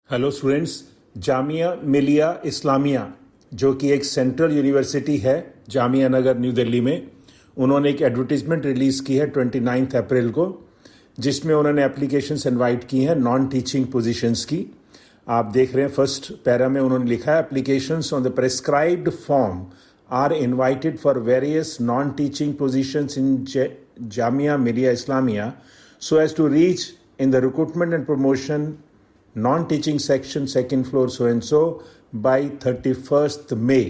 Hello students, Jamia Millia Islamia जो कि एक सेंट्रल यूनिवर्सिटी है जामिया नगर न्यू दिल्ली में, उन्होंने एक एडवर्टीजमेंट रिलीज़ की है 29 अप्रैल को, जिसमें उन्होंने एप्लीकेशंस इनवाइट की हैं नॉन टीचिंग पोजीशंस की। आप देख रहे हैं फर्स्ट पैरा में उन्होंने लिखा है applications on the prescribed form are invited for various non teaching positions in Jamia Millia Islamia so as to reach in the recruitment and promotion non-teaching section second floor so and so by 31st May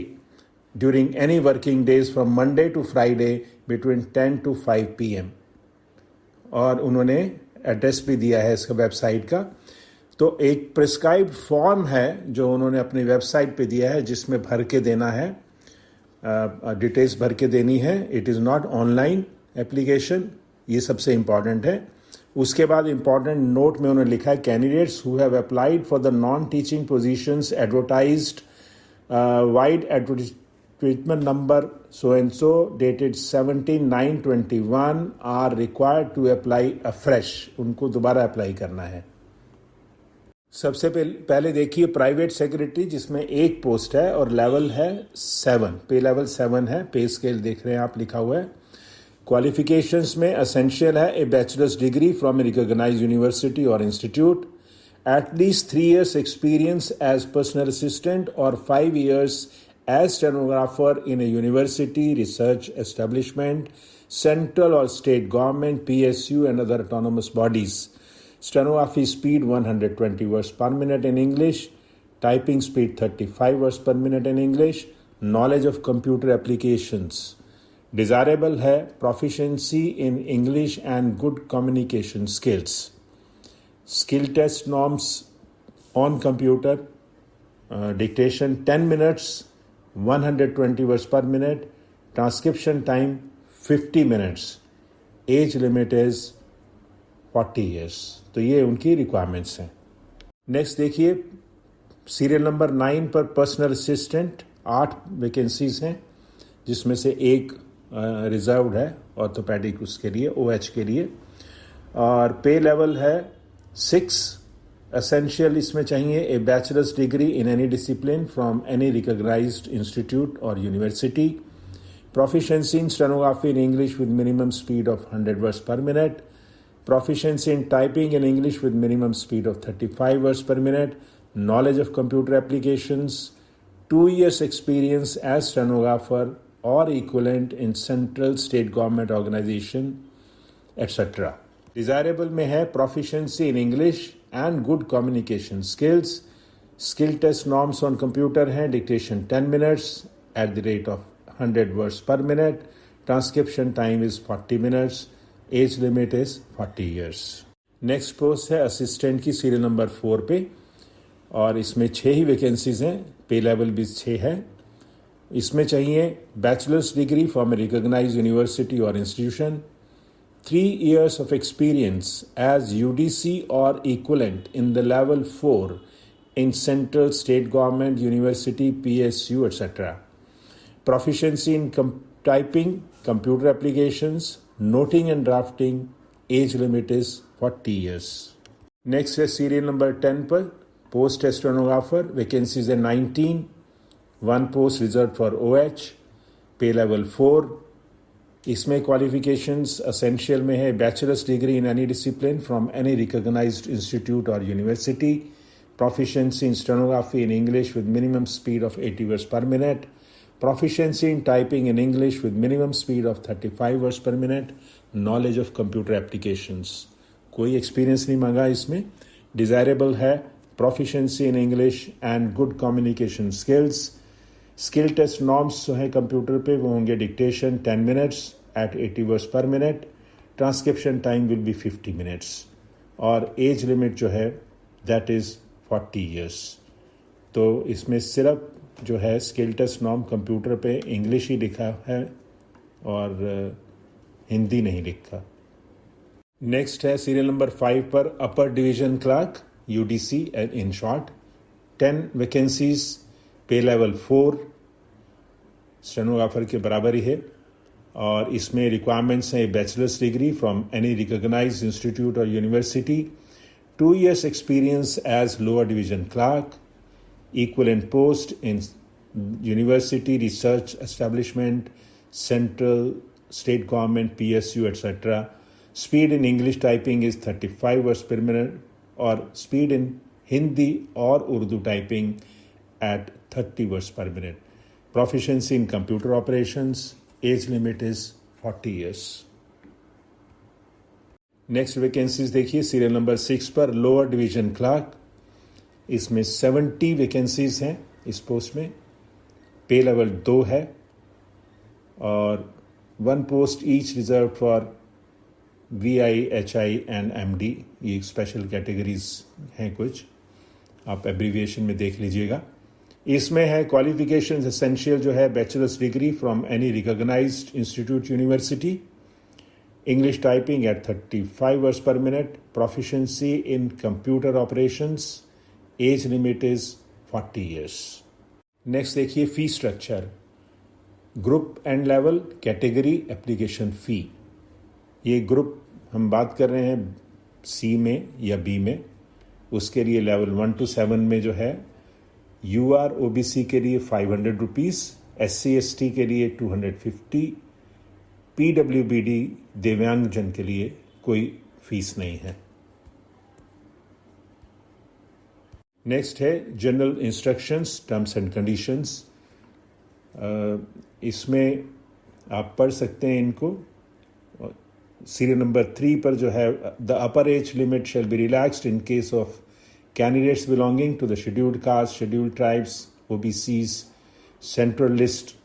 during any working days from Monday to Friday between 10 to 5 p.m. और उन्होंने address भी दिया है इसका website का। तो एक prescribed form है जो उन्होंने अपनी वेबसाइट पे दिया है, जिसमें भर के देना है, डिटेल्स भर के देनी है। It is not online application, ये सबसे इम्पॉर्टेंट है। उसके बाद इम्पॉर्टेंट नोट में उन्होंने लिखा है candidates who have applied for the non teaching positions advertised vide advertisement number so and so dated 17/9/21 are required to apply afresh. उनको दोबारा अप्लाई करना है। सबसे पहले देखिए प्राइवेट सेक्रेटरी, जिसमें एक पोस्ट है और लेवल है 7, पे लेवल 7 है। पे स्केल देख रहे हैं आप, लिखा हुआ है। क्वालिफिकेशंस में असेंशियल है a bachelors degree from a recognised university और institute, at least 3 years experience as personal assistant और 5 years as stenographer in a university research establishment, central और state government, PSU and other autonomous bodies. Stenography speed 120 words per minute in English, typing speed 35 words per minute in English, knowledge of computer applications। Desirable है proficiency in English and good communication skills. Skill test norms on computer, dictation 10 minutes 120 words per minute, transcription time 50 minutes, age limit is 40 years। तो ये उनकी requirements हैं। Next देखिए serial number 9 पर personal assistant 8 vacancies हैं, जिसमें से एक रिजर्व्ड है ऑर्थोपेडिक उसके लिए, OH के लिए, और पे लेवल है 6। एसेंशियल इसमें चाहिए a bachelors degree in any discipline from any recognised institute और university, proficiency in stenography in English with minimum speed of 100 words per minute, proficiency in typing in English with minimum speed of 35 words per minute, knowledge of computer applications, 2 years experience as stenographer or equivalent in central state government organization, etc. Desirable में है proficiency in English and good communication skills. Skill test norms on computer हैं, dictation 10 minutes at the rate of 100 words per minute, transcription time is 40 minutes, age limit is 40 years. Next post है assistant की serial number 4 पे, और इसमें 6 ही vacancies हैं, पे level भी 6 है। इसमें चाहिए bachelor's degree from a recognised university और institution, 3 years of experience as UDC or equivalent in the level 4 in central state government, university, PSU, etc. Proficiency in typing, computer applications, noting and drafting, age limit is 40 years. Next है serial number 10 पर post stenographer, vacancies है 19, 1 post reserve for OH, pay level 4। इसमें qualifications essential में है bachelor's degree in any discipline from any recognised institute और university, proficiency in stenography in English with minimum speed of 80 words per minute, proficiency in typing in English with minimum speed of 35 words per minute, knowledge of computer applications। कोई experience नहीं मांगा इसमें। Desirable है proficiency in English and good communication skills। Skill test norms जो हैं computer पे वो होंगे dictation 10 minutes at 80 words per minute, transcription time will be 50 minutes, और एज लिमिट जो है दैट इज़ 40 years। तो इसमें सिर्फ जो है स्किल टेस्ट नॉर्म कंप्यूटर पे इंग्लिश ही लिखा है और हिंदी नहीं लिखा। नेक्स्ट है सीरियल नंबर 5 पर upper division clerk, UDC in short, 10 vacancies, pay level 4, stenographer के बराबर ही है, और इसमें रिक्वायरमेंट्स हैं bachelor's degree from any recognised institute और university, 2 years experience as lower division clerk, equivalent post in university, research establishment, central, state government, PSU, etc. Speed in English typing is 35 words per minute, or speed in Hindi or Urdu typing at 30 words per minute. Proficiency in computer operations, age limit is 40 years. Next vacancies देखिए serial number 6 पर, lower division clerk. इसमें 70 vacancies हैं इस post में। पे level 2 है और 1 post each reserve for VI, HI and MD। ये स्पेशल कैटेगरीज हैं कुछ, आप एब्रीविएशन में देख लीजिएगा। इसमें है क्वालिफिकेशंस एसेंशियल जो है bachelor's degree from any recognised institute university, English typing at 35 words per minute, proficiency in computer operations, age limit is 40 years. Next देखिए fee structure, group and level, category, application fee. ये group हम बात कर रहे हैं C में या B में, उसके लिए लेवल 1 to 7 में जो है UR OBC के लिए 500 रुपीज़, SC ST के लिए 250, PWBD दिव्यांगजन के लिए कोई फीस नहीं है। नेक्स्ट है general instructions, terms and conditions. इसमें आप पढ़ सकते हैं इनको। सीरियल नंबर 3 पर जो है, the upper age limit shall be relaxed in case of candidates belonging to the scheduled caste, scheduled tribes, OBCs, central list,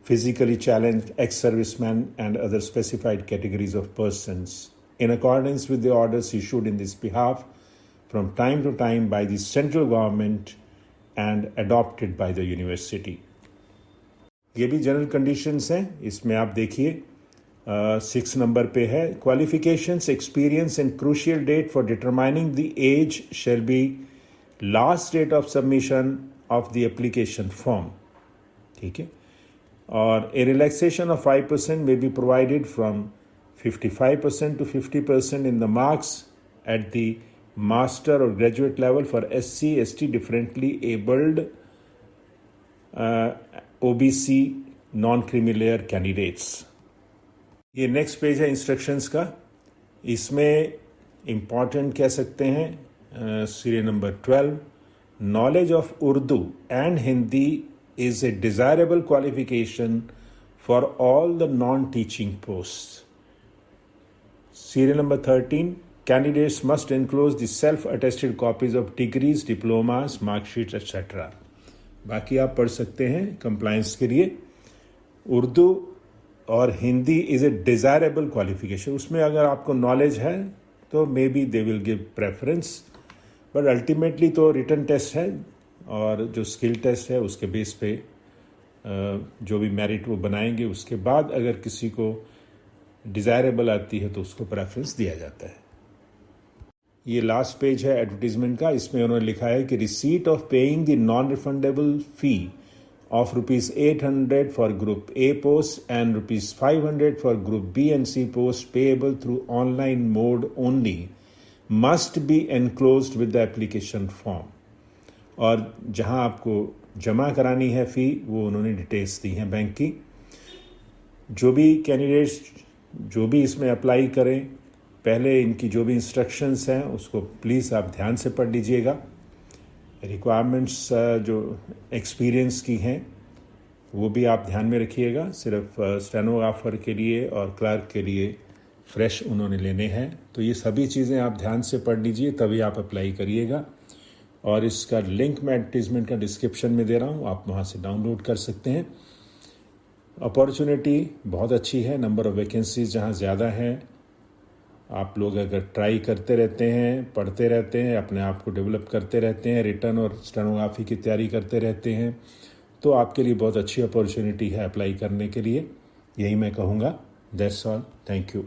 physically challenged, ex-servicemen and other specified categories of persons, in accordance with the orders issued in this behalf from time to time by the central government and adopted by the university. ये भी general conditions हैं। इसमें आप देखिए 6 number पे है, qualifications, experience and crucial date for determining the age shall be last date of submission of the application form. ठीक है। और a relaxation of 5% may be provided from 55% to 50% in the marks at the master or graduate level for SC, ST, differently abled, OBC, non-creamy layer candidates. ये next page है instructions का। इसमें important कह सकते हैं serial number 12, knowledge of Urdu and Hindi is a desirable qualification for all the non-teaching posts. Serial number 13, candidates must enclose the self-attested copies of degrees, diplomas, mark sheets, etc. बाकी आप पढ़ सकते हैं compliance के लिए। उर्दू और Hindi is a desirable qualification। उसमें अगर आपको knowledge है तो maybe they will give preference, but ultimately तो written test है और जो स्किल टेस्ट है उसके बेस पे जो भी मेरिट वो बनाएंगे, उसके बाद अगर किसी को डिज़ायरेबल आती है तो उसको प्रेफरेंस दिया जाता है। ये लास्ट पेज है एडवर्टीजमेंट का। इसमें उन्होंने लिखा है कि receipt of paying the non refundable fee of ₹800 for group A post and ₹500 for group B and C post payable through online mode only must be enclosed with the application form. और जहां आपको जमा करानी है फ़ी, वो उन्होंने details दी हैं bank की। जो भी कैंडिडेट्स जो भी इसमें अप्लाई करें, पहले इनकी जो भी इंस्ट्रक्शंस हैं उसको प्लीज़ आप ध्यान से पढ़ लीजिएगा। रिक्वायरमेंट्स जो एक्सपीरियंस की हैं वो भी आप ध्यान में रखिएगा। सिर्फ स्टेनोग्राफर के लिए और क्लर्क के लिए फ्रेश उन्होंने लेने हैं, तो ये सभी चीज़ें आप ध्यान से पढ़ लीजिए, तभी आप अप्लाई करिएगा। और इसका लिंक मैं एडवर्टीजमेंट का डिस्क्रिप्शन में दे रहा हूँ, आप वहाँ से डाउनलोड कर सकते हैं। अपॉर्चुनिटी बहुत अच्छी है, नंबर ऑफ़ वैकेंसीज जहाँ ज़्यादा है, आप लोग अगर ट्राई करते रहते हैं, पढ़ते रहते हैं, अपने आप को डेवलप करते रहते हैं, रिटर्न और स्टेनोग्राफी की तैयारी करते रहते हैं, तो आपके लिए बहुत अच्छी अपॉर्चुनिटी है अप्लाई करने के लिए। यही मैं कहूँगा। That's all, thank you.